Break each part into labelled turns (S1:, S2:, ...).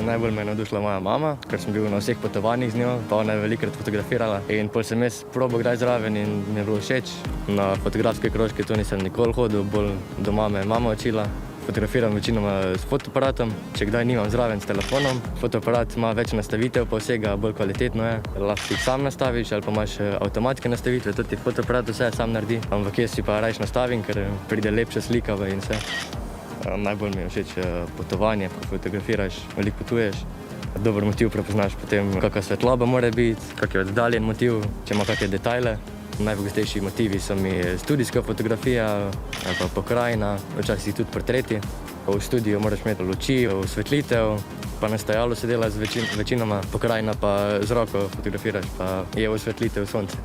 S1: Najbolj me je navdušila moja mama, ker sem bil na vseh potovanjih z njo, pa ona je velikokrat fotografirala. In pol sem jaz probal kdaj zraven in mi je bilo všeč. Na fotografske krožke to nisem nikoli hodil, bolj doma me je mama učila. Fotografiram večinoma s fotoaparatom, če kdaj nimam zraven s telefonom. Fotoaparat ima več nastavitev, pa vsega bolj kvalitetno je. Lahko jih sam nastaviš ali pa imaš avtomatske nastavitve, tudi fotoaparat vse sam naredi. Ampak jaz si pa rajš nastavim, ker pride lepša slika in vse. Najbolj mi je všeč potovanje, ko fotografiraš, veliko potuješ. Dober motiv prepoznaš potem, kakšna svetloba mora biti, kak je oddaljen motiv, če ima kakšne detajle. Najpogostejši motivi so mi studijska fotografija ali pa pokrajina, včasih tudi portreti. V studiu moraš imeti luči, osvetlitev, pa na stajalu se dela večinoma, pokrajina pa z roko fotografiraš, pa je osvetlitev sonce.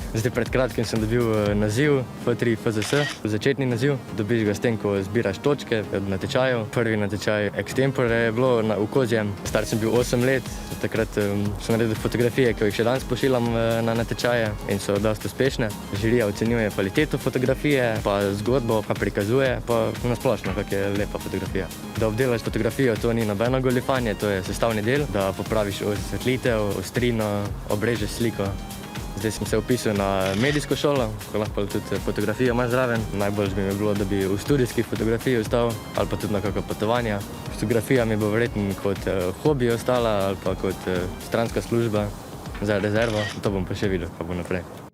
S1: Zdaj pred kratkim sem dobil naziv F3 FZS, začetni naziv. Dobiš ga s tem, ko zbiraš točke od natečajev. Prvi natečaj Extempore je bilo v Kozjem. Star sem bil 8 let, takrat sem naredil fotografije, ki jih še danes pošiljam na natečaje in so dosti uspešne. Žirija ocenjuje kvaliteto fotografije, pa zgodbo, pa prikazuje, pa na splošno, kak je lepa fotografija. Da obdelaš fotografijo, to ni nobeno goljufanje, to je sestavni del, da popraviš osvetlitev, ostrino, obrežeš sliko. Zdaj sem se vpisal na medijsko šolo, ko lahko tudi fotografijo imaš zraven. Najbolj bi mi bilo, da bi v studijski fotografiji ostal ali pa tudi na kakšno potovanje. Fotografija mi bo verjetno kot hobi ostala ali pa kot stranska služba za rezervo. To bom pa še videl, kaj bo naprej.